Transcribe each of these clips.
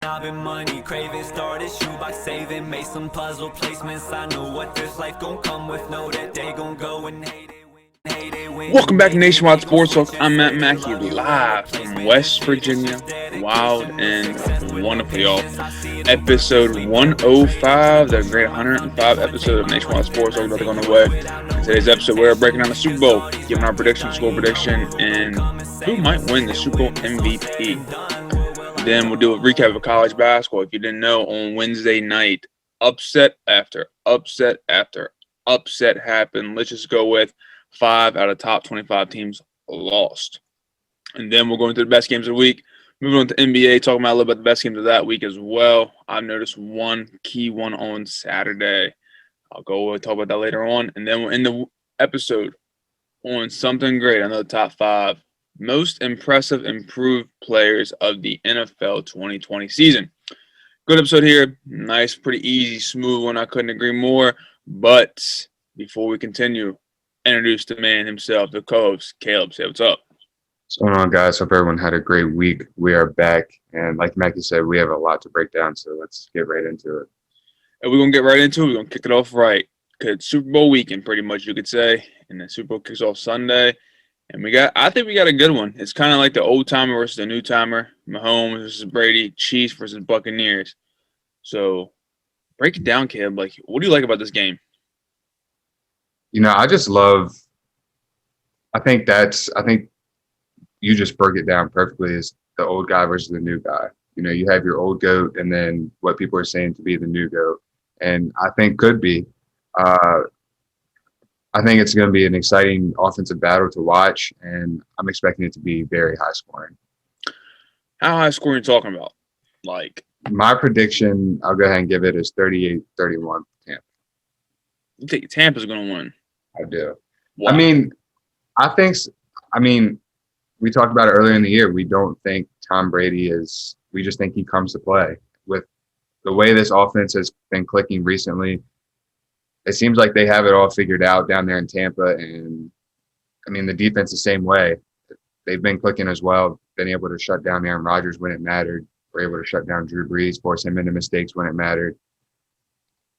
Having money, craving, started shoebox saving, made some puzzle placements. I know what this life gon' come with, know that they gon' go and hate it when, hate it when. Welcome back to Nationwide Sports Talk. I'm Matt Mackey, live from West Virginia, wild and wonderful, y'all. Episode 105, the great 105 episode of Nationwide Sports Talk about to go on the way. In today's episode, we're breaking down the Super Bowl, giving our prediction, score prediction, and who might win the Super Bowl MVP. Then we'll do a recap of college basketball. If you didn't know, on Wednesday night, upset after upset after upset happened. Let's just go with 5 out of top 25 teams lost. And then we'll go into the best games of the week. Moving on to NBA, talking about a little bit the best games of that week as well. I've noticed one key one on Saturday. I'll go talk about that later on. And then we'll end the episode on something great, another top 5 most impressive improved players of the NFL 2020 season. Good episode here. Nice, pretty easy, smooth one. I couldn't agree more. But before we continue, introduce the man himself, the co-host, Caleb. Say what's up. What's going on, guys? Hope everyone had a great week. We are back. And like Mackie said, we have a lot to break down. So let's get right into it. And we're going to get right into it. We're going to kick it off right. Because Super Bowl weekend, pretty much, you could say. And the Super Bowl kicks off Sunday. And I think we got a good one. It's kind of like the old timer versus the new timer. Mahomes versus Brady, Chiefs versus Buccaneers. So break it down, Caleb. Like, what do you like about this game? I just love. I think you just broke it down perfectly. Is the old guy versus the new guy. You have your old goat, and then what people are saying to be the new goat, and I think could be. I think it's going to be an exciting offensive battle to watch, and I'm expecting it to be very high scoring. How high scoring are you talking about? Like, my prediction, I'll go ahead and give it, is 38-31 Tampa. You think Tampa's going to win? I do. Why? We talked about it earlier in the year. We don't think Tom Brady is – we just think he comes to play. With the way this offense has been clicking recently, it seems like they have it all figured out down there in Tampa. And, the defense the same way. They've been clicking as well, been able to shut down Aaron Rodgers when it mattered. Were able to shut down Drew Brees, force him into mistakes when it mattered.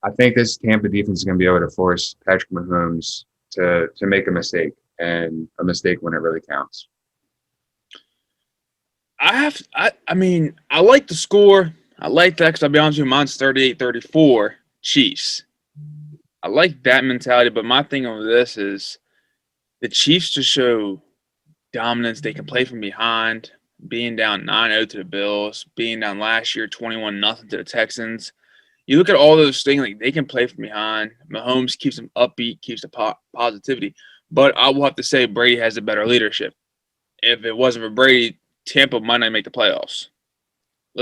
I think this Tampa defense is going to be able to force Patrick Mahomes to make a mistake, and a mistake when it really counts. I like the score. I like that because I'll be honest with you, mine's 38-34 Chiefs. I like that mentality, but my thing on this is the Chiefs just show dominance. They can play from behind, being down 9-0 to the Bills, being down last year 21-0 to the Texans. You look at all those things, like they can play from behind. Mahomes keeps them upbeat, keeps the positivity. But I will have to say Brady has a better leadership. If it wasn't for Brady, Tampa might not make the playoffs.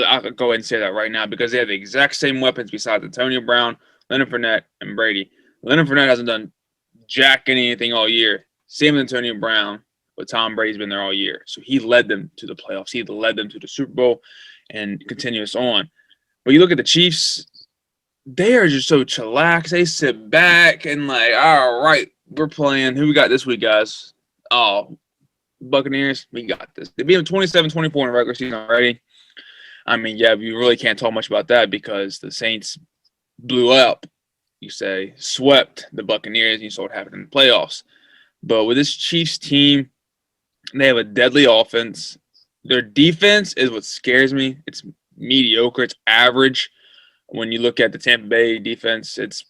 I could go ahead and say that right now because they have the exact same weapons besides Antonio Brown, Leonard Fournette, and Brady. Leonard Fournette hasn't done jack anything all year. Same with Antonio Brown, but Tom Brady's been there all year. So he led them to the playoffs. He led them to the Super Bowl and continues on. But you look at the Chiefs, they are just so chillax. They sit back and like, all right, we're playing. Who we got this week, guys? Oh, Buccaneers, we got this. They beat them 27-24 in the regular season already. You really can't talk much about that because the Saints blew up, you say, swept the Buccaneers, and you saw what happened in the playoffs. But with this Chiefs team, they have a deadly offense. Their defense is what scares me. It's mediocre. It's average. When you look at the Tampa Bay defense, it's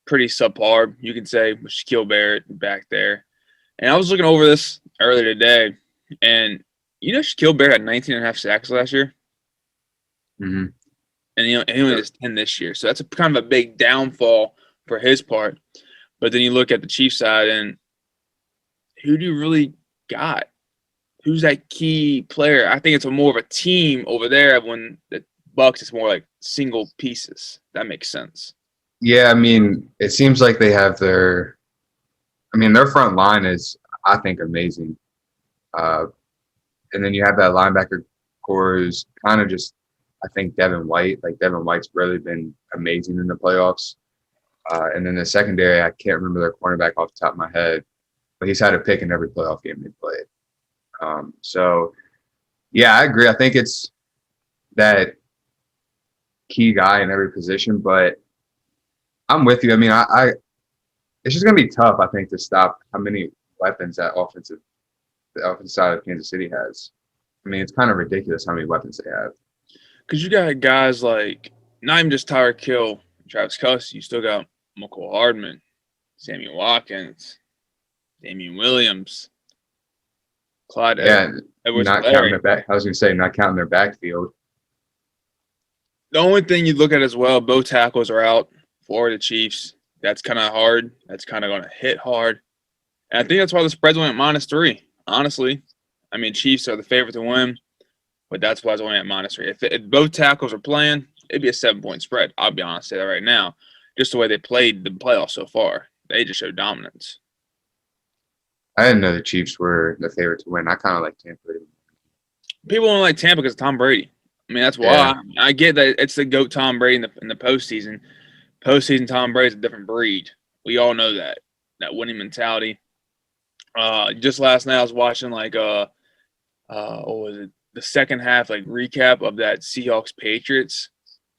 pretty subpar, you can say, with Shaquille Barrett back there. And I was looking over this earlier today, and Shaquille Barrett had 19.5 sacks last year. Mm-hmm. And he only has 10 this year. So that's kind of a big downfall for his part. But then you look at the Chiefs side, and who do you really got? Who's that key player? I think it's more of a team over there. When the Bucs, it's more like single pieces. That makes sense. Yeah, it seems like they have their front line is, I think, amazing. And then you have that linebacker core who's kind of just, I think, Devin White. Like, Devin White's really been amazing in the playoffs. And then the secondary, I can't remember their cornerback off the top of my head, but he's had a pick in every playoff game they played. So, yeah, I agree. I think it's that key guy in every position, but I'm with you. I mean, it's just gonna be tough, I think, to stop how many weapons the offensive side of Kansas City has. I mean, it's kind of ridiculous how many weapons they have. Because you got guys like not even just Tyreek Hill, Travis Kelce. You still got McCall Hardman, Sammy Watkins, Damian Williams, Clyde Yeah, not counting Edwards-Helaire. their back. I was gonna say not counting their backfield. The only thing you look at as well, both tackles are out for the Chiefs. That's kind of hard. That's kind of going to hit hard. And I think that's why the spreads went at -3, honestly. I mean, Chiefs are the favorite to win, but that's why it's only at -3. If both tackles are playing, it'd be a 7-point spread. I'll be honest, say that right now. Just the way they played the playoffs so far. They just showed dominance. I didn't know the Chiefs were the favorite to win. I kind of like Tampa. People don't like Tampa because of Tom Brady. I mean, that's why. Yeah. I get that it's the GOAT Tom Brady in the postseason. Postseason Tom Brady's a different breed. We all know that winning mentality. Just last night I was watching what was it? The second half recap of that Seahawks Patriots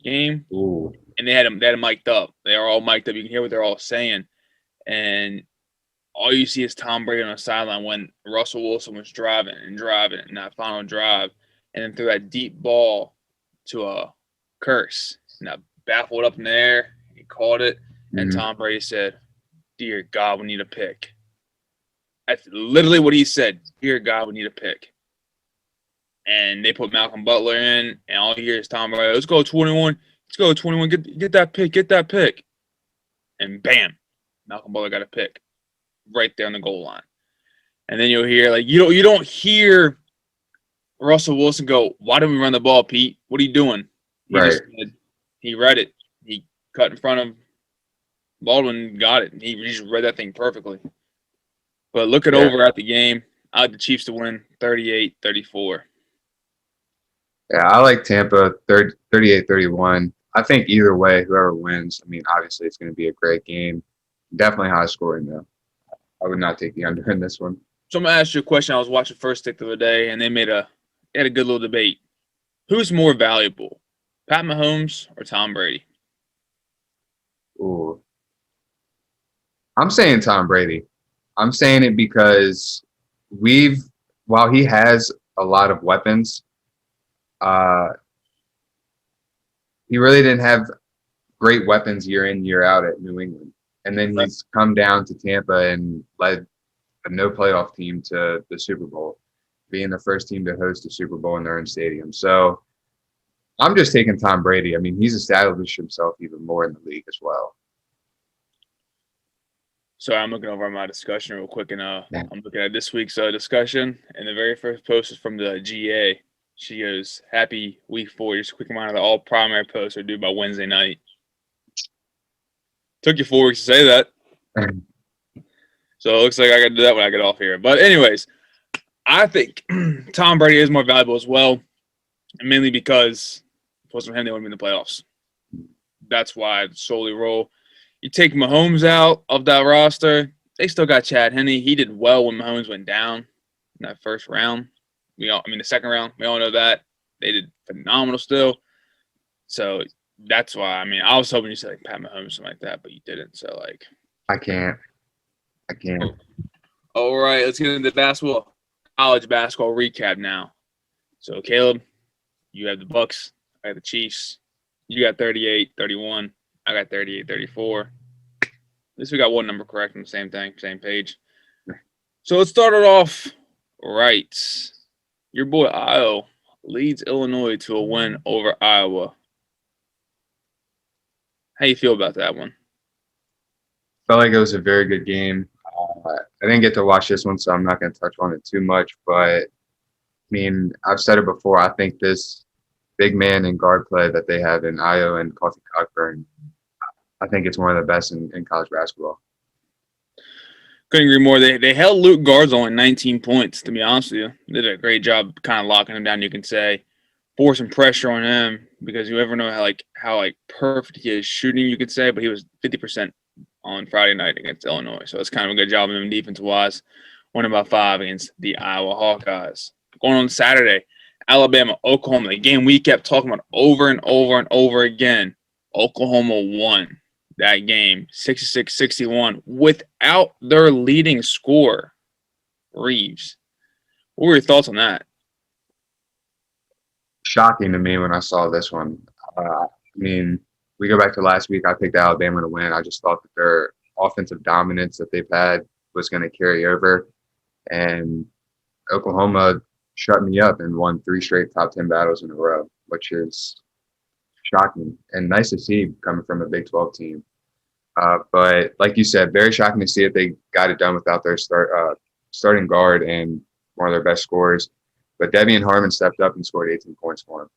game, Ooh. and they had them mic'd up. They are all mic'd up. You can hear what they're all saying, and all you see is Tom Brady on the sideline when Russell Wilson was driving in that final drive, and then threw that deep ball to Curse, and that baffled up in the air. He caught it, and Tom Brady said, "Dear God, we need a pick." That's literally what he said. Dear God, we need a pick. And they put Malcolm Butler in, and all you hear is Tom Brady, let's go 21. Let's go 21. Get that pick. And bam, Malcolm Butler got a pick right there on the goal line. And then you'll hear you don't hear Russell Wilson go, "Why didn't we run the ball, Pete? What are you doing?" He read it. He cut in front of Baldwin, got it. He just read that thing perfectly. But look over at the game. I like the Chiefs to win 38-34. Yeah, I like Tampa 38-31. I think either way, whoever wins, I mean, obviously it's going to be a great game. Definitely high scoring, though. I would not take the under in this one. So I'm going to ask you a question. I was watching First Take the other day, and they had a good little debate. Who's more valuable, Pat Mahomes or Tom Brady? Ooh. I'm saying Tom Brady. I'm saying it because while he has a lot of weapons, he really didn't have great weapons year in, year out at New England. And then he's come down to Tampa and led a no playoff team to the Super Bowl, being the first team to host a Super Bowl in their own stadium. So I'm just taking Tom Brady. I mean, he's established himself even more in the league as well. So I'm looking over my discussion real quick, and I'm looking at this week's discussion, and the very first post is from the GA. She goes, "Happy week 4. Just a quick reminder that all primary posts are due by Wednesday night." Took you 4 weeks to say that. So it looks like I got to do that when I get off here. But anyways, I think Tom Brady is more valuable as well, mainly because if it wasn't him, they wouldn't be in the playoffs. That's why I solely roll. You take Mahomes out of that roster, they still got Chad Henne. He did well when Mahomes went down in that first round. The second round. We all know that. They did phenomenal still. So that's why. I was hoping you said Pat Mahomes, something like that, but you didn't. So I can't. All right, let's get into basketball, college basketball recap now. So Caleb, you have the Bucks. I have the Chiefs. You got 38-31. I got 38-34. At least we got one number correct on the same thing, same page. So let's start it off right. Your boy Io leads Illinois to a win over Iowa. How you feel about that one? Felt like it was a very good game. I didn't get to watch this one, so I'm not going to touch on it too much. But, I've said it before. I think this big man and guard play that they have in Io and Coffee Cockburn, I think it's one of the best in college basketball. Couldn't agree more. They held Luke Garza on 19 points, to be honest with you. They did a great job kind of locking him down, you can say. Forcing pressure on him because you ever know how perfect he is shooting, you could say, but he was 50% on Friday night against Illinois. So it's kind of a good job of him defense-wise. Winning by 5 against the Iowa Hawkeyes. Going on Saturday Alabama, Oklahoma, the game we kept talking about over and over and over again. Oklahoma won that game 66-61 without their leading scorer, Reeves. What were your thoughts on that? Shocking to me when I saw this one. I mean, we go back to last week. I picked Alabama to win. I just thought that their offensive dominance that they've had was going to carry over, and Oklahoma shut me up and won 3 straight top 10 battles in a row, which is shocking and nice to see coming from a Big 12 team. But like you said, very shocking to see if they got it done without their starting guard and one of their best scorers. But Devian Harmon stepped up and scored 18 points for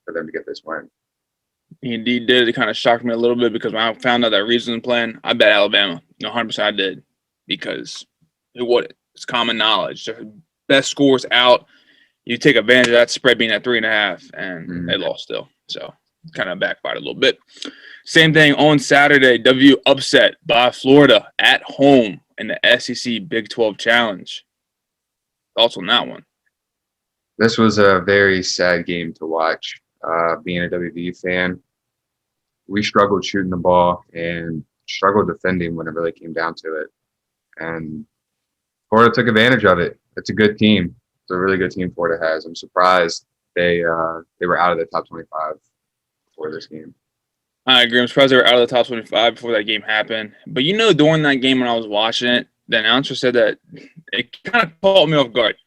them to get this win. He indeed did. It kind of shocked me a little bit because when I found out that Reeves wasn't playing, I bet Alabama. 100% I did because it's common knowledge. The best scores out. You take advantage of that spread being at 3.5, and they lost still. So kind of backfired a little bit. Same thing on Saturday. WU upset by Florida at home in the SEC Big 12 Challenge. Thoughts on that one? This was a very sad game to watch. Being a WVU fan, we struggled shooting the ball and struggled defending when it really came down to it. And Florida took advantage of it. It's a good team. It's a really good team Florida has. I'm surprised they were out of the top 25 before this game. I agree. I'm surprised they were out of the top 25 before that game happened. But during that game when I was watching it, the announcer said that it kind of caught me off guard.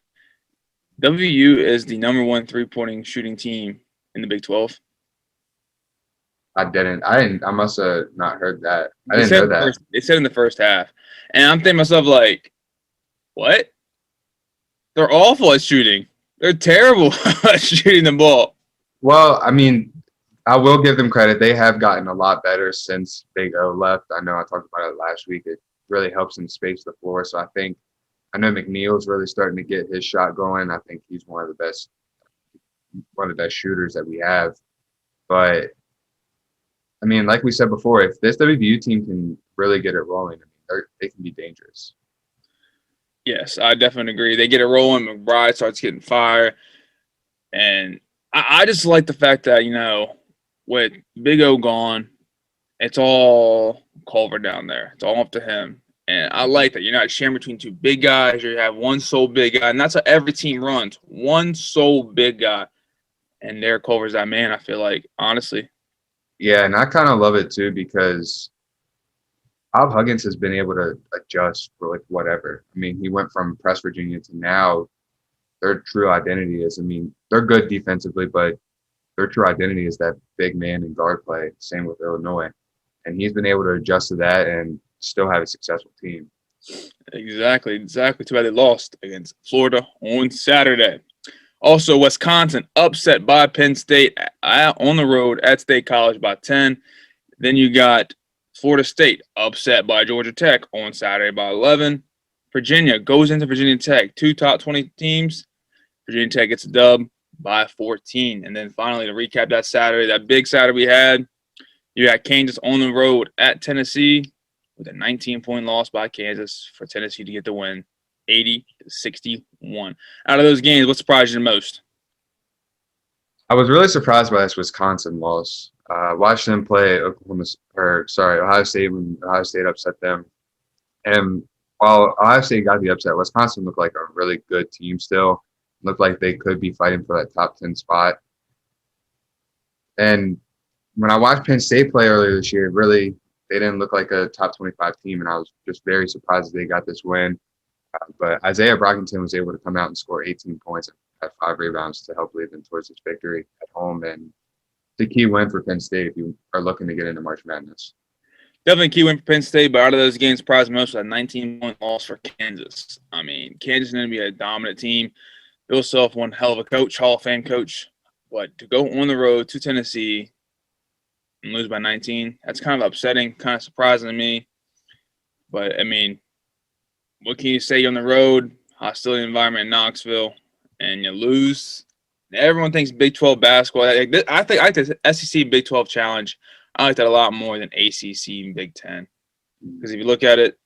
WU is the number 1 3-pointing shooting team in the Big 12. I didn't. I must have not heard that. I didn't know that. They said in the first half. And I'm thinking to myself, like, what? They're awful at shooting. They're terrible at shooting the ball. Well, I mean, I will give them credit. They have gotten a lot better since Big O left. I know I talked about it last week. It really helps them space the floor. So I know McNeil's really starting to get his shot going. I think he's one of the best shooters that we have. But I mean, like we said before, if this WVU team can really get it rolling, they can be dangerous. Yes, I definitely agree. They get it rolling. McBride starts getting fire. And I just like the fact that, with Big O gone, it's all Culver down there. It's all up to him. And I like that. You're not sharing between 2 big guys. You have one sole big guy. And that's how every team runs. One sole big guy. And Derek Culver's that man, I feel like, honestly. Yeah, and I kind of love it too because Bob Huggins has been able to adjust for whatever. I mean, he went from Press Virginia to now their true identity is, they're good defensively, but their true identity is that big man and guard play. Same with Illinois. And he's been able to adjust to that and still have a successful team. Exactly. Too bad they lost against Florida on Saturday. Also, Wisconsin upset by Penn State on the road at State College by 10. Then you got Florida State upset by Georgia Tech on Saturday by 11. Virginia goes into Virginia Tech, 2 top 20 teams. Virginia Tech gets a dub by 14. And then finally, to recap that Saturday, that big Saturday we had, you had Kansas on the road at Tennessee with a 19-point loss by Kansas for Tennessee to get the win, 80-61. Out of those games, what surprised you the most? I was really surprised by this Wisconsin loss. Watching them play Ohio State when Ohio State upset them. And while Ohio State got the upset, Wisconsin looked like a really good team still. Looked like they could be fighting for that top 10 spot. And when I watched Penn State play earlier this year, really, they didn't look like a top 25 team, and I was just very surprised that they got this win. But Isaiah Brockington was able to come out and score 18 points and have 5 rebounds to help lead them towards this victory at home. And it's a key win for Penn State if you are looking to get into March Madness. Definitely a key win for Penn State, but out of those games, surprised most with a 19-point loss for Kansas. Kansas is going to be a dominant team. Bill Self, one hell of a coach, Hall of Fame coach. But to go on the road to Tennessee and lose by 19, that's kind of upsetting, kind of surprising to me. But, what can you say? You're on the road, hostility environment in Knoxville, and you lose. Everyone thinks Big 12 basketball. I think the SEC Big 12 Challenge, I like that a lot more than ACC and Big 10. Because if you look at it,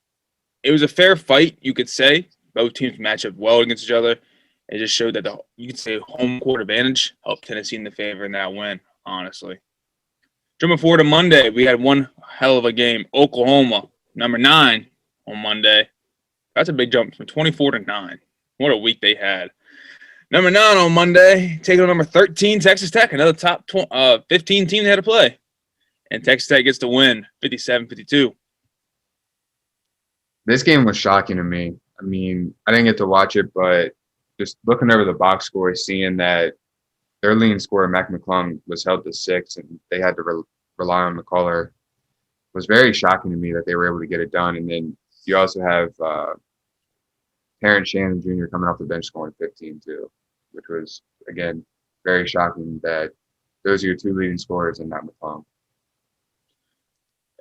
it was a fair fight, you could say. Both teams match up well against each other. It just showed that you could say home court advantage helped Tennessee in the favor in that win, honestly. Jumping forward to Monday, we had one hell of a game. Oklahoma, number 9 on Monday. That's a big jump from 24 to 9. What a week they had. Number 9 on Monday, taking on number 13, Texas Tech, another top 15 team they had to play. And Texas Tech gets the win, 57-52. This game was shocking to me. I mean, I didn't get to watch it, but just looking over the box score, seeing that their leading scorer, Mac McClung, was held to 6, and they had to rely on McCullough, was very shocking to me that they were able to get it done. And then you also have Terrence Shannon Jr. coming off the bench scoring 15 too, which was, again, very shocking that those are your 2 leading scorers and not McClung.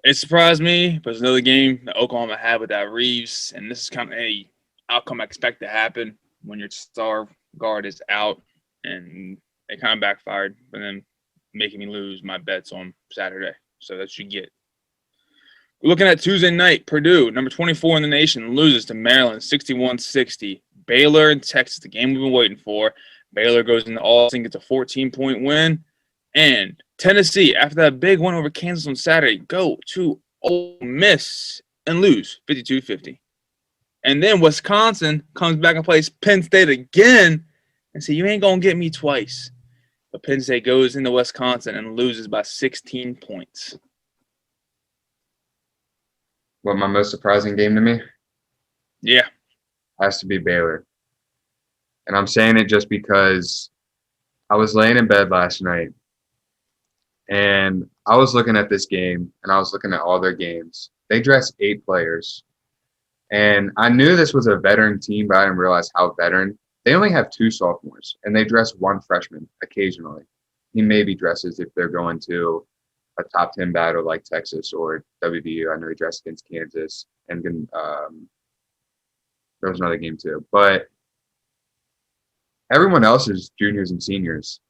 It surprised me, but it's another game that Oklahoma had without Reeves, and this is kind of a outcome I expect to happen when your star guard is out, and it kind of backfired, but then making me lose my bets on Saturday. So that's what you get. We're looking at Tuesday night. Purdue, number 24 in the nation, loses to Maryland 61-60. Baylor and Texas, the game we've been waiting for. Baylor goes into Austin, gets a 14-point win. And Tennessee, after that big win over Kansas on Saturday, go to Ole Miss and lose 52-50. And then Wisconsin comes back and plays Penn State again and say, you ain't going to get me twice. But Penn State goes into Wisconsin and loses by 16 points. What, my most surprising game to me? Yeah. Has to be Baylor. And I'm saying it just because I was laying in bed last night and I was looking at this game and I was looking at all their games. They dressed 8 players. And I knew this was a veteran team, but I didn't realize how veteran. They only have 2 sophomores, and they dress 1 freshman occasionally. He maybe dresses if they're going to a top 10 battle like Texas or WVU. I know he dressed against Kansas, and there was another game too. But everyone else is juniors and seniors,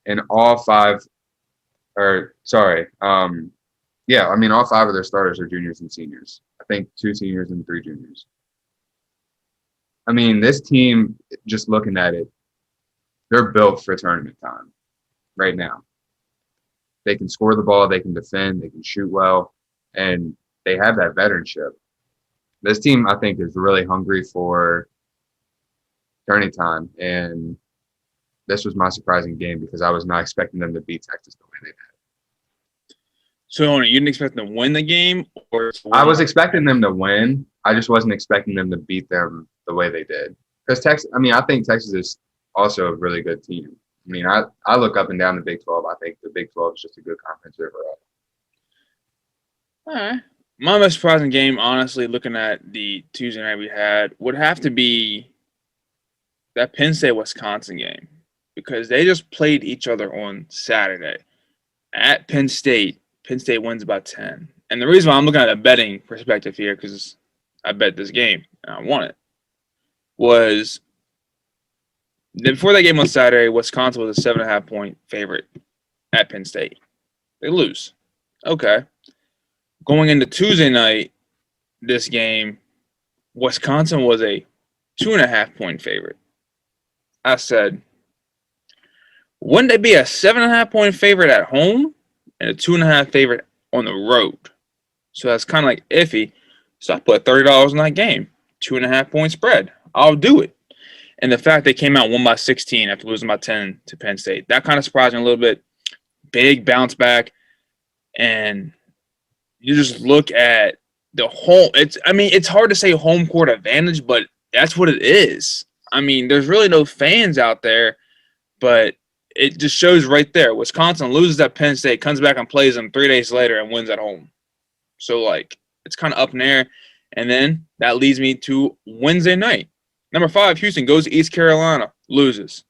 and all 5 – or sorry, yeah, I mean all 5 of their starters are juniors and seniors. I think 2 seniors and 3 juniors. I mean, this team, just looking at it, they're built for tournament time right now. They can score the ball, they can defend, they can shoot well, and they have that veteranship. This team, I think, is really hungry for tournament time, and this was my surprising game because I was not expecting them to beat Texas the way they did. So, you didn't expect them to win the game? I was expecting them to win. I just wasn't expecting them to beat them the way they did. Because Texas, I mean, I think Texas is also a really good team. I mean, I look up and down the Big 12. I think the Big 12 is just a good conference overall. All right. My most surprising game, honestly, looking at the Tuesday night we had, would have to be that Penn State-Wisconsin game. Because they just played each other on Saturday. At Penn State wins by 10. And the reason why I'm looking at a betting perspective here, because I bet this game and I won it, was before that game on Saturday, Wisconsin was a 7.5-point favorite at Penn State. They lose. Okay. Going into Tuesday night, this game, Wisconsin was a 2.5-point favorite. I said, wouldn't they be a 7.5-point favorite at home and a 2.5 favorite on the road? So that's kind of like iffy. So I put $30 on that game. 2.5-point spread. I'll do it. And the fact they came out 1 by 16 after losing by 10 to Penn State, that kind of surprised me a little bit. Big bounce back. And you just look at the home. It's hard to say home court advantage, but that's what it is. I mean, there's really no fans out there, but it just shows right there. Wisconsin loses at Penn State, comes back and plays them 3 days later and wins at home. So, it's kind of up in the air. And then that leads me to Wednesday night. Number 5, Houston goes to East Carolina, loses.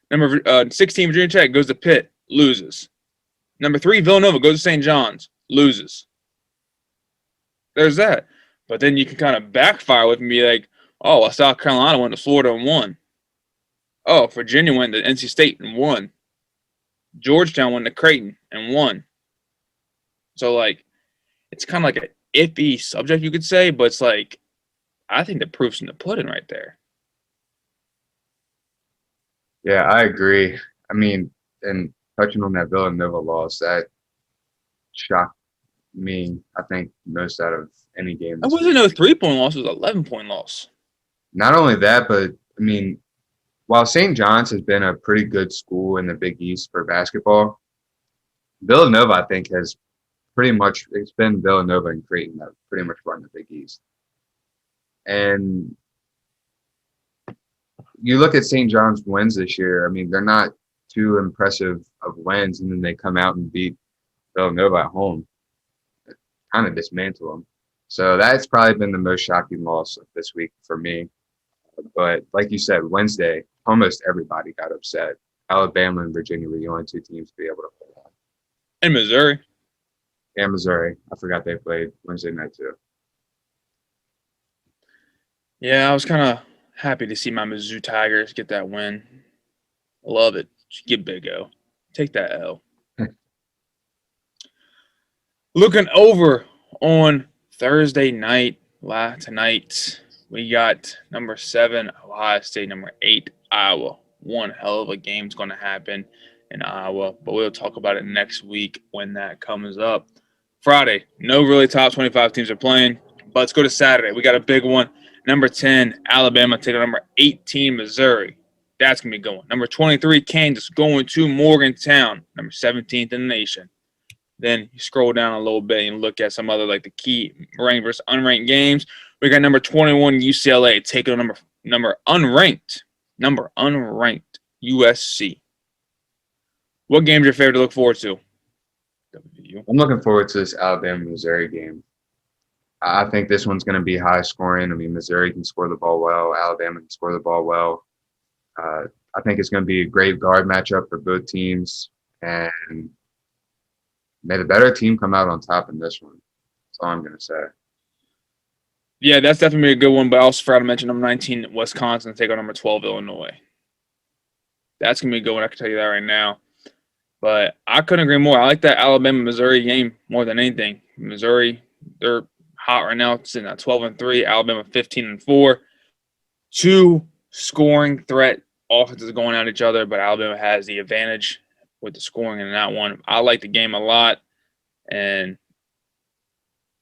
Number 16, Virginia Tech goes to Pitt, loses. Number 3, Villanova goes to St. John's, loses. There's that. But then you can kind of backfire with and be like, oh, well, South Carolina went to Florida and won. Oh, Virginia went to NC State and won. Georgetown went to Creighton and won. So, it's kind of like an iffy subject, you could say, but it's I think the proof's in the pudding right there. Yeah, I agree. I mean, and touching on that Villanova loss, that shocked me, I think, most out of any game It this wasn't week. no 3-point loss. It was an 11-point loss. Not only that, but I mean, while St. John's has been a pretty good school in the Big East for basketball, Villanova, I think, has pretty much, it's been Villanova and Creighton that pretty much run the Big East. And you look at St. John's wins this year, I mean, they're not too impressive of wins, and then they come out and beat Villanova at home, kind of dismantle them. So that's probably been the most shocking loss of this week for me. But like you said, Wednesday, almost everybody got upset. Alabama and Virginia were the only two teams to be able to play on. In Missouri. And Missouri, I forgot they played Wednesday night too. Yeah, I was kind of happy to see my Mizzou Tigers get that win. Love it. Get Big O. Take that L. Looking over on Thursday night, tonight, we got number 7, Ohio State, number 8, Iowa. One hell of a game's going to happen in Iowa, but we'll talk about it next week when that comes up. Friday, no really top 25 teams are playing, but let's go to Saturday. We got a big one. Number 10, Alabama taking on number 18, Missouri. That's going to be going. Number 23, Kansas going to Morgantown, number 17th in the nation. Then you scroll down a little bit and look at some other, like the key ranked versus unranked games. We got number 21, UCLA, taking on number unranked USC. What game's your favorite to look forward to? I'm looking forward to this Alabama-Missouri game. I think this one's going to be high scoring. I mean, Missouri can score the ball well. Alabama can score the ball well. I think it's going to be a great guard matchup for both teams. And may the better team come out on top in this one. That's all I'm going to say. Yeah, that's definitely a good one. But I also forgot to mention number 19, Wisconsin, take on number 12, Illinois. That's going to be a good one. I can tell you that right now. But I couldn't agree more. I like that Alabama-Missouri game more than anything. Missouri, they're hot right now, sitting at 12-3. Alabama 15-4. Two scoring threat offenses going at each other, but Alabama has the advantage with the scoring in that one. I like the game a lot, and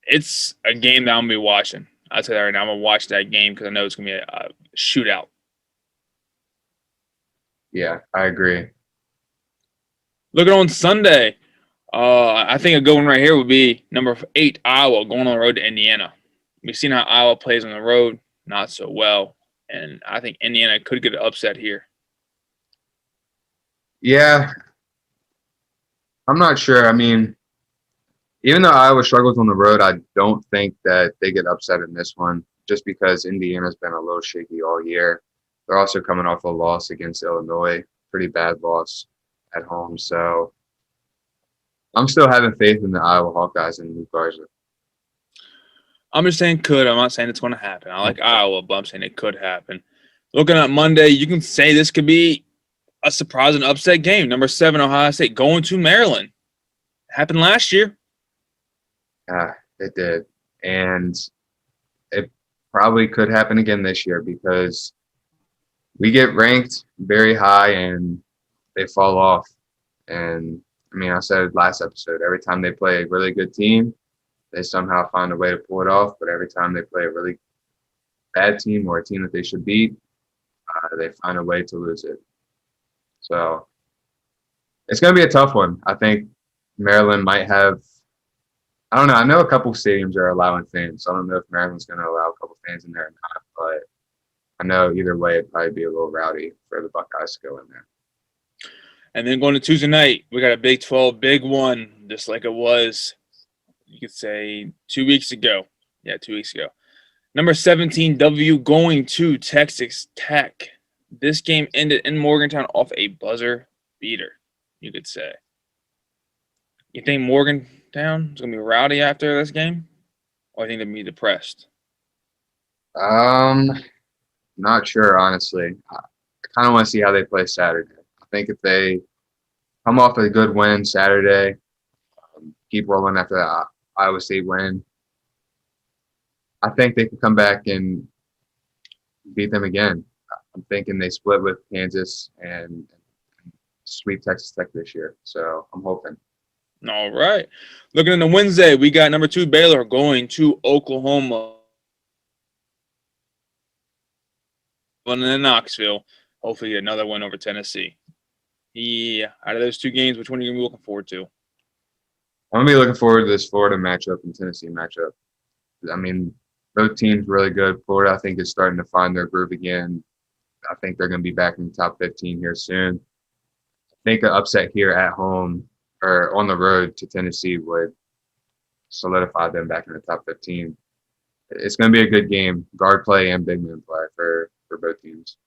it's a game that I'm gonna be watching. I'll tell you that right now. I'm gonna watch that game because I know it's gonna be a shootout. Yeah, I agree. Looking on Sunday, I think a good one right here would be number 8, Iowa, going on the road to Indiana. We've seen how Iowa plays on the road, not so well, and I think Indiana could get an upset here. Yeah, I'm not sure. I mean, even though Iowa struggles on the road, I don't think that they get upset in this one just because Indiana's been a little shaky all year. They're also coming off a loss against Illinois, pretty bad loss at home. So I'm still having faith in the Iowa Hawkeyes and Luke Garza. I'm just saying could. I'm not saying it's going to happen. I like Iowa, but I'm saying it could happen. Looking at Monday, you can say this could be a surprise and upset game. Number 7, Ohio State, going to Maryland. It happened last year. Yeah, it did. And it probably could happen again this year because we get ranked very high and they fall off. And, I mean, I said it last episode, every time they play a really good team, they somehow find a way to pull it off. But every time they play a really bad team or a team that they should beat, they find a way to lose it. So it's going to be a tough one. I think Maryland might have – I don't know. I know a couple stadiums are allowing fans. So I don't know if Maryland's going to allow a couple fans in there or not. But I know either way it'd probably be a little rowdy for the Buckeyes to go in there. And then going to Tuesday night, we got a Big 12, big one, just like it was, you could say, 2 weeks ago. Yeah, 2 weeks ago. Number 17, W going to Texas Tech. This game ended in Morgantown off a buzzer beater, you could say. You think Morgantown is going to be rowdy after this game? Or you think they'll be depressed? Not sure, honestly. I kind of want to see how they play Saturday. I think if they come off a good win Saturday, keep rolling after that Iowa State win, I think they can come back and beat them again. I'm thinking they split with Kansas and sweep Texas Tech this year. So I'm hoping. All right. Looking into Wednesday, we got number 2 Baylor going to Oklahoma. And in Knoxville. Hopefully another win over Tennessee. Yeah, out of those 2 games, which one are you going to be looking forward to? I'm gonna be looking forward to this Florida matchup and Tennessee matchup. I mean, both teams really good. Florida, I think, is starting to find their groove again. I think they're going to be back in the top 15 here soon. I think an upset here at home or on the road to Tennessee would solidify them back in the top 15. It's going to be a good game, guard play and big man play for both teams.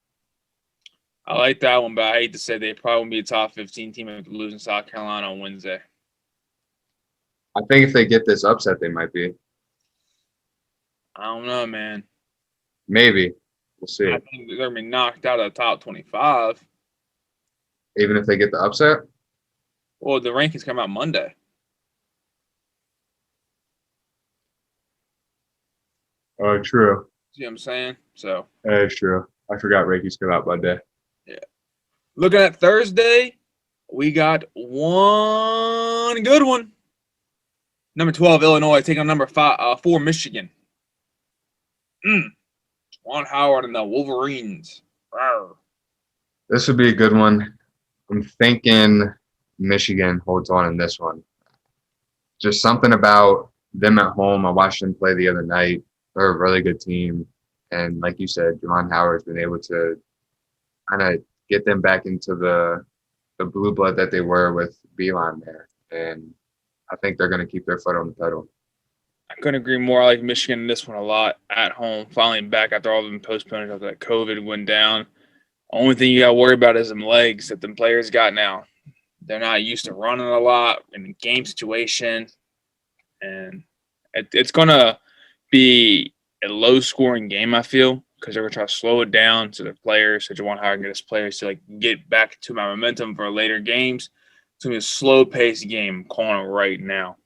I like that one, but I hate to say they probably won't be a top 15 team after losing South Carolina on Wednesday. I think if they get this upset, they might be. I don't know, man. Maybe. We'll see. I think they're going to be knocked out of the top 25. Even if they get the upset? Well, the rankings come out Monday. Oh, true. See what I'm saying? So. That is true. I forgot rankings come out Monday. Yeah. Looking at Thursday, we got one good one. Number 12, Illinois, taking on number 4, Michigan. Juwan Howard and the Wolverines. Rawr. This would be a good one. I'm thinking Michigan holds on in this one. Just something about them at home. I watched them play the other night. They're a really good team. And like you said, Juwan Howard's been able to kind of get them back into the blue blood that they were with Beeline there. And I think they're going to keep their foot on the pedal. I couldn't agree more. I like Michigan in this one a lot at home. Finally back after all of them postponing after that COVID went down. Only thing you got to worry about is them legs that them players got now. They're not used to running a lot in the game situation. And it's going to be a low-scoring game, I feel, because they're going to try to slow it down to the players, so Juwan Howard can get his players to get back to my momentum for later games. It's going to be a slow-paced game. I'm calling it right now.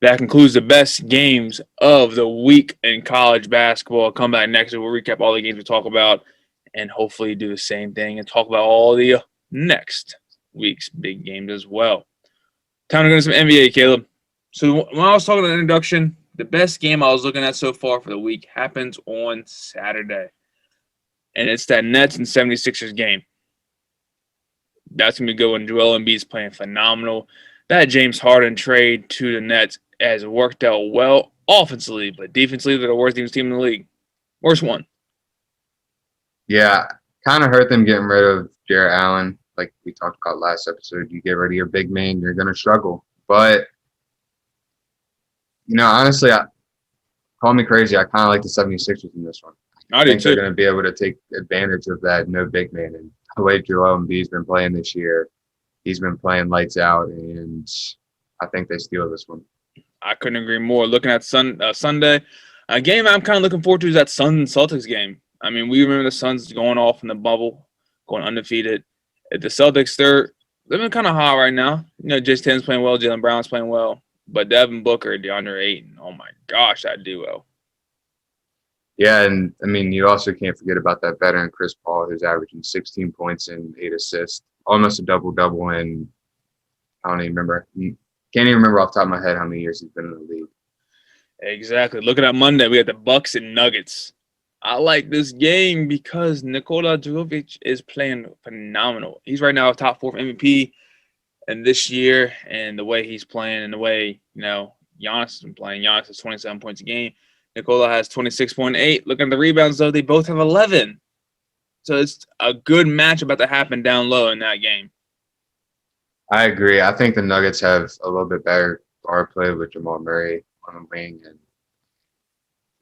That concludes the best games of the week in college basketball. I'll come back next week. We'll recap all the games we talk about and hopefully do the same thing and talk about all the next week's big games as well. Time to go to some NBA, Caleb. So when I was talking about the introduction, the best game I was looking at so far for the week happens on Saturday. And it's that Nets and 76ers game. That's going to be good when Joel Embiid's playing phenomenal. That James Harden trade to the Nets has worked out well offensively, but defensively, they're the worst team in the league. Worst one. Yeah, kind of hurt them getting rid of Jarrett Allen. Like we talked about last episode, you get rid of your big man, you're going to struggle. But, honestly, call me crazy. I kind of like the 76ers in this one. I do think too. They're going to be able to take advantage of that no big man. And the way Joel Embiid's been playing this year, he's been playing lights out, and I think they steal this one. I couldn't agree more. Looking at Sunday, a game I'm kind of looking forward to is that Suns Celtics game. I mean, we remember the Suns going off in the bubble, going undefeated. At the Celtics, they've been kind of hot right now. Jason Tatum's playing well, Jaylen Brown's playing well, but Devin Booker, DeAndre Ayton, oh my gosh, that duo. Yeah, and I mean, you also can't forget about that veteran Chris Paul, who's averaging 16 points and 8 assists, almost a double-double in, I don't even remember. Can't even remember off the top of my head how many years he's been in the league. Exactly. Looking at Monday, we got the Bucks and Nuggets. I like this game because Nikola Jokic is playing phenomenal. He's right now top 4 MVP and this year, and the way he's playing and the way, Giannis has been playing. Giannis has 27 points a game. Nikola has 26.8. Looking at the rebounds, though, they both have 11. So it's a good match about to happen down low in that game. I agree. I think the Nuggets have a little bit better guard play with Jamal Murray on the wing and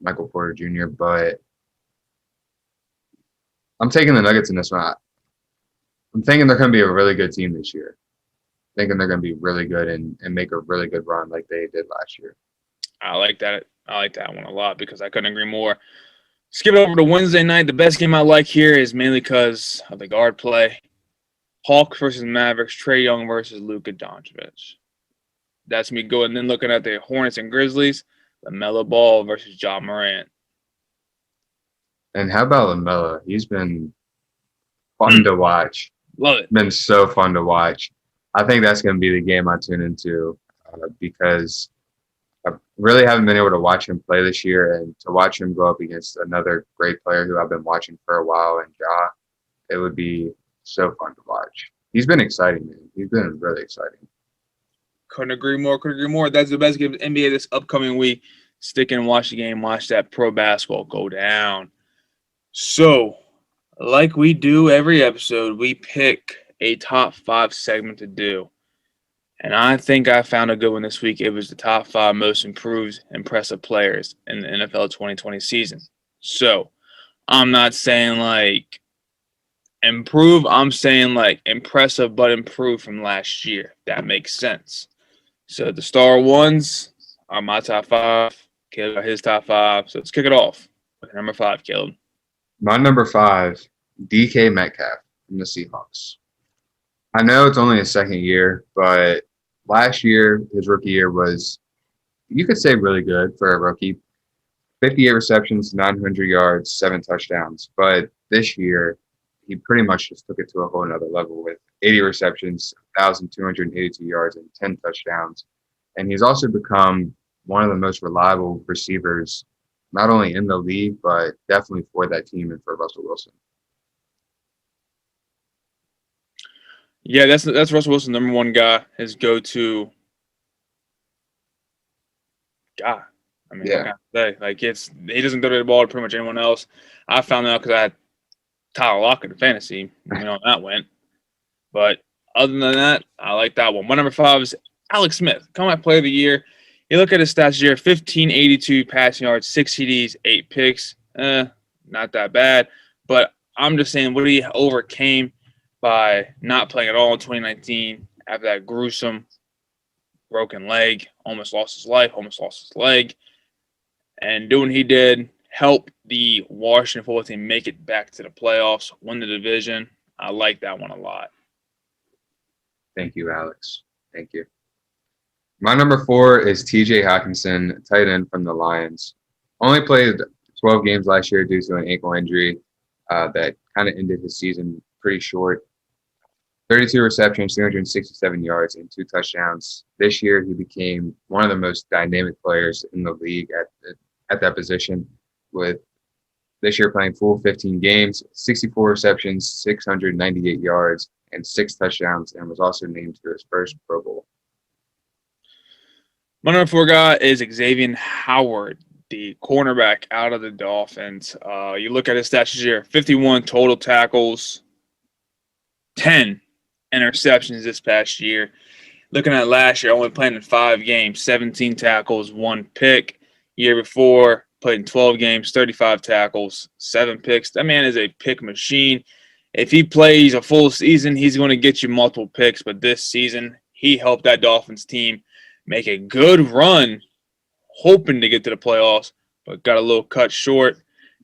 Michael Porter Jr., but I'm taking the Nuggets in this one. I'm thinking they're going to be a really good team this year. Thinking they're going to be really good and make a really good run like they did last year. I like that. I like that one a lot because I couldn't agree more. Skip it over to Wednesday night. The best game I like here is mainly because of the guard play. Hawks versus Mavericks, Trae Young versus Luka Doncic. That's me going. Then looking at the Hornets and Grizzlies, LaMelo Ball versus Ja Morant. And how about LaMelo? He's been fun to watch. Love it. Been so fun to watch. I think that's going to be the game I tune into because I really haven't been able to watch him play this year, and to watch him go up against another great player who I've been watching for a while, and Ja, it would be so fun to watch. He's been exciting, man. He's been really exciting. Couldn't agree more. That's the best game of the NBA this upcoming week. Stick and watch the game. Watch that pro basketball go down. So, like we do every episode, we pick a top 5 segment to do. And I think I found a good one this week. It was the top 5 most improved, impressive players in the NFL 2020 season. So, I'm not saying like improve. I'm saying like impressive but improved from last year. That makes sense. So, the star ones are my top 5. Caleb got his top 5. So, let's kick it off with number 5, Caleb. My number 5, DK Metcalf from the Seahawks. I know it's only his second year, but last year, his rookie year was, you could say, really good for a rookie. 58 receptions, 900 yards, 7 touchdowns. But this year, he pretty much just took it to a whole nother level with 80 receptions, 1,282 yards, and 10 touchdowns. And he's also become one of the most reliable receivers, not only in the league, but definitely for that team and for Russell Wilson. Yeah, that's Russell Wilson, number 1 guy, his go-to guy. I mean, Yeah. what can I say? Like, he doesn't throw the ball to pretty much anyone else. I found out because I had Tyler Lockett in fantasy. You know how that went. But other than that, I like that one. My number 5 is Alex Smith, comeback player of the year. You look at his stats here: 1,582 passing yards, 6 TDs, 8 picks. Not that bad. But I'm just saying what he overcame by not playing at all in 2019 after that gruesome broken leg, almost lost his life, almost lost his leg, and doing what he did, help the Washington football team make it back to the playoffs, win the division. I like that one a lot. Thank you, Alex. Thank you. My number 4 is TJ Hawkinson, tight end from the Lions. Only played 12 games last year due to an ankle injury that kind of ended his season pretty short. 32 receptions, 367 yards, and 2 touchdowns. This year, he became one of the most dynamic players in the league at that position, with this year playing full 15 games, 64 receptions, 698 yards, and 6 touchdowns, and was also named to his first Pro Bowl. My number 4 guy is Xavier Howard, the cornerback out of the Dolphins. You look at his stats this year: 51 total tackles, 10 interceptions this past year. Looking at last year, only playing in 5 games, 17 tackles, 1 pick. Year before, played in 12 games, 35 tackles, 7 picks. That man is a pick machine. If he plays a full season, he's going to get you multiple picks. But this season, he helped that Dolphins team make a good run, hoping to get to the playoffs, but got a little cut short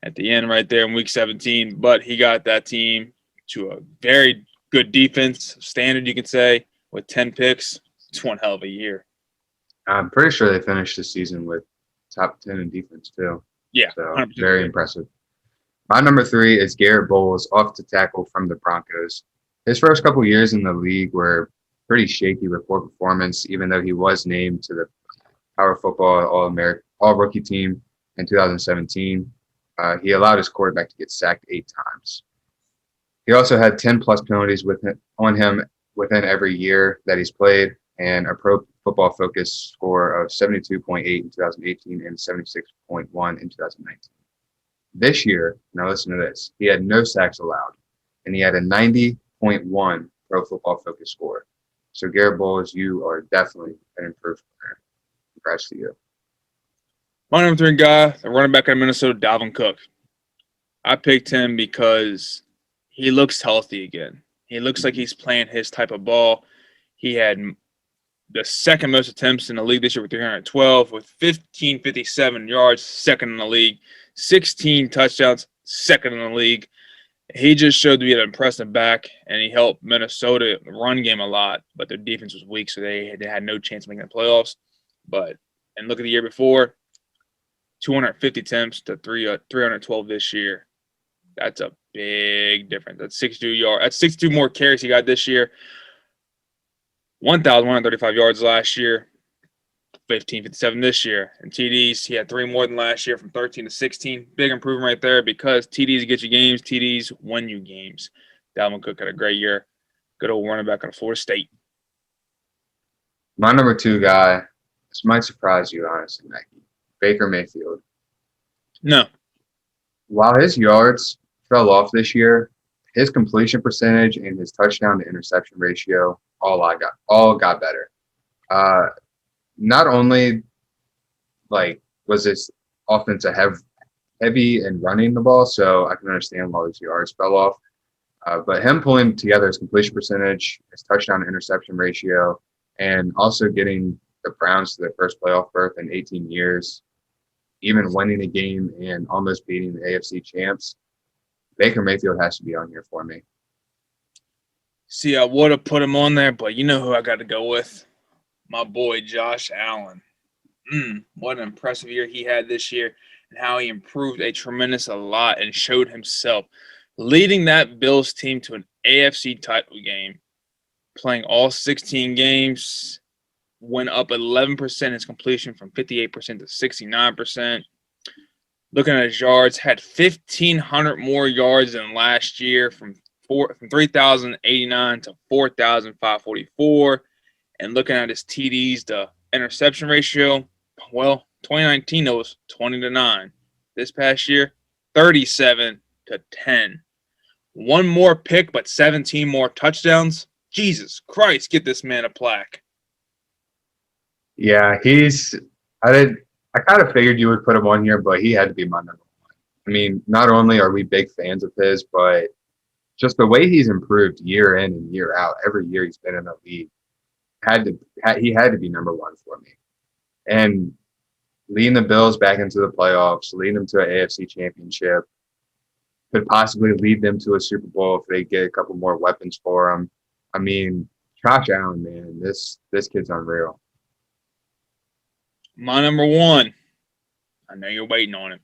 at the end right there in Week 17. But he got that team to a very good defense standard, you could say, with 10 picks. It's one hell of a year. I'm pretty sure they finished the season with top 10 in defense, too. Yeah, So 100%. very impressive. My number 3 is Garrett Bowles, off to tackle from the Broncos. His first couple years in the league were pretty shaky with poor performance, even though he was named to the Power Football All-American, All-Rookie team in 2017. He allowed his quarterback to get sacked 8 times. He also had 10-plus penalties on him within every year that he's played, and a Pro Football Focus score of 72.8 in 2018 and 76.1 in 2019. This year, now listen to this, he had no sacks allowed, and he had a 90.1 Pro Football Focus score. So, Garrett Bowles, you are definitely an improved player. Congrats to you. My number 3 guy, the running back out of Minnesota, Dalvin Cook. I picked him because he looks healthy again. He looks like he's playing his type of ball. He had the second most attempts in the league this year with 312, with 1,557 yards, second in the league, 16 touchdowns, second in the league. He just showed to be an impressive back, and he helped Minnesota run game a lot, but their defense was weak, so they had no chance of making the playoffs. And look at the year before, 250 attempts to 312 this year. That's a big difference. That's 62 yards. That's 62 more carries he got this year. 1,135 yards last year. 1557 this year. And TDs, he had 3 more than last year from 13 to 16. Big improvement right there because TDs get you games. TDs win you games. Dalvin Cook had a great year. Good old running back out of Florida State. My number 2 guy, this might surprise you, honestly, Mackie. Baker Mayfield. No. While his yards fell off this year, his completion percentage and his touchdown to interception ratio all got better. Not only was this offense heavy and running the ball, so I can understand why his yards fell off. But him pulling together his completion percentage, his touchdown to interception ratio, and also getting the Browns to their first playoff berth in 18 years, even winning a game and almost beating the AFC champs, Baker Mayfield has to be on here for me. See, I would have put him on there, but you know who I got to go with? My boy Josh Allen. What an impressive year he had this year and how he improved a tremendous a lot and showed himself. Leading that Bills team to an AFC title game, playing all 16 games, went up 11% his completion from 58% to 69%. Looking at his yards, had 1,500 more yards than last year from 3,089 to 4,544. And looking at his TDs, the interception ratio, well, 2019 it was 20-9. This past year, 37-10. 1 more pick, but 17 more touchdowns. Jesus Christ, get this man a plaque. Yeah, I kind of figured you would put him on here, but he had to be my number 1. I mean, not only are we big fans of his, but just the way he's improved year in and year out, every year he's been in the league, he had to be number 1 for me. And leading the Bills back into the playoffs, leading them to an AFC championship, could possibly lead them to a Super Bowl if they get a couple more weapons for him. I mean, Josh Allen, man, this kid's unreal. My number 1. I know you're waiting on it.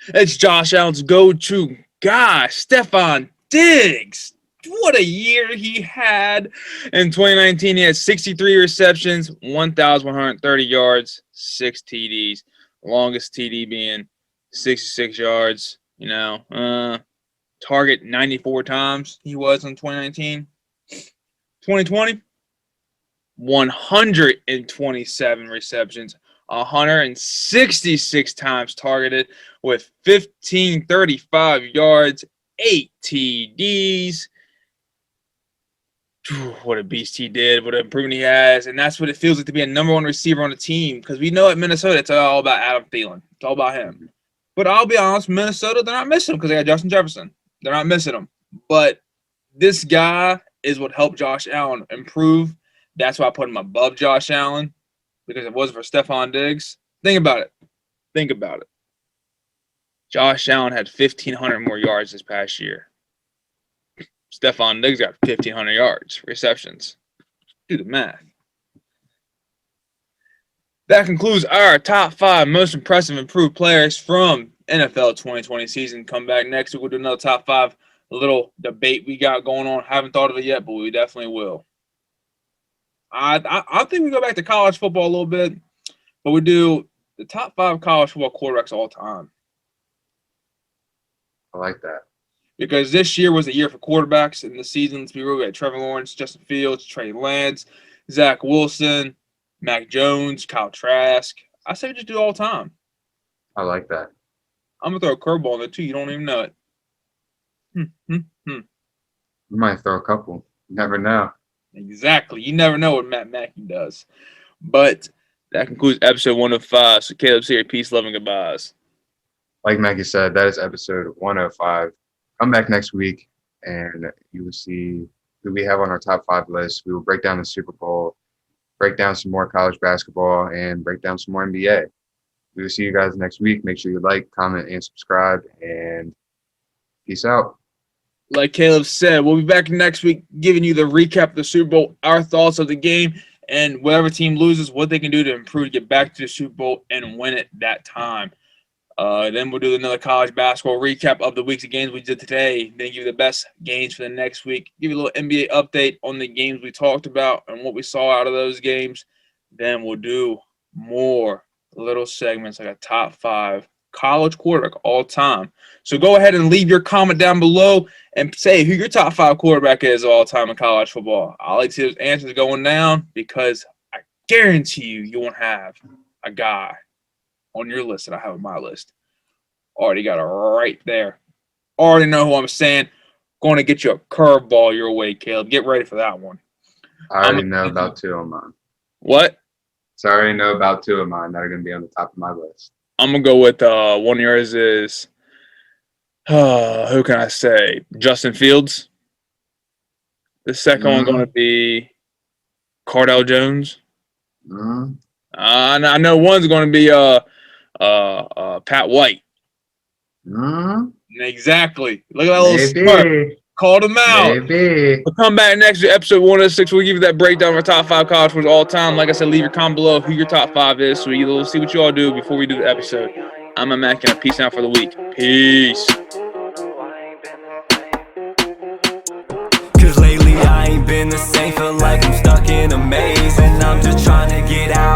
It's Josh Allen's go-to guy, Stephon Diggs. What a year he had. In 2019, he had 63 receptions, 1,130 yards, 6 TDs. Longest TD being 66 yards. Target 94 times he was in 2019. 2020, 127 receptions, 166 times targeted with 1,535 yards, 8 TDs. What a beast he did, what an improvement he has, and that's what it feels like to be a number 1 receiver on the team, because we know at Minnesota it's all about Adam Thielen. It's all about him. But I'll be honest, Minnesota, they're not missing him because they got Justin Jefferson. They're not missing him. But this guy is what helped Josh Allen improve. That's why I put him above Josh Allen, because if it wasn't for Stephon Diggs. Think about it. Josh Allen had 1,500 more yards this past year. Stephon Diggs got 1,500 yards, receptions. Do the math. That concludes our top 5 most impressive improved players from NFL 2020 season. Come back next week. We'll do another top 5 little debate we got going on. Haven't thought of it yet, but we definitely will. I think we go back to college football a little bit, but we do the top 5 college football quarterbacks all time. I like that. Because this year was the year for quarterbacks in the season. Let's be real. We had Trevor Lawrence, Justin Fields, Trey Lance, Zach Wilson, Mac Jones, Kyle Trask. I say we just do all time. I like that. I'm going to throw a curveball in there, too. You don't even know it. We might throw a couple. You never know. Exactly. You never know what Matt Mackey does. But that concludes episode 105. So, Caleb's here. Peace, love, and goodbyes. Like Maggie said, that is episode 105. Come back next week, and you will see who we have on our top 5 list. We will break down the Super Bowl, break down some more college basketball, and break down some more NBA. We will see you guys next week. Make sure you like, comment, and subscribe, and peace out. Like Caleb said, we'll be back next week giving you the recap of the Super Bowl, our thoughts of the game, and whatever team loses, what they can do to improve to get back to the Super Bowl and win it that time. Then we'll do another college basketball recap of the week's of games we did today. Then give you the best games for the next week. Give you a little NBA update on the games we talked about and what we saw out of those games. Then we'll do more little segments like a top 5 college quarterback all time. So go ahead and leave your comment down below and say who your top 5 quarterback is all time in college football. I like to see those answers going down because I guarantee you won't have a guy on your list that I have on my list. Already got it right there. Already know who I'm saying. Going to get you a curveball your way, Caleb. Get ready for that one. I already know about 2 of mine. What? So I already know about 2 of mine that are going to be on the top of my list. I'm going to go with one of yours is, who can I say? Justin Fields. The second one going to be Cardell Jones. I know one's going to be Pat White. Exactly. Look at that little smirk. Called him out. Maybe. We'll come back next episode 106. We'll give you that breakdown of our top 5 college sports all time. Like I said, leave your comment below who your top 5 is so we'll see what you all do before we do the episode. I'm a Mac, and peace out for the week. Peace. Cause lately I ain't been the same. Feel like I'm stuck in a maze, and I'm just trying to get out.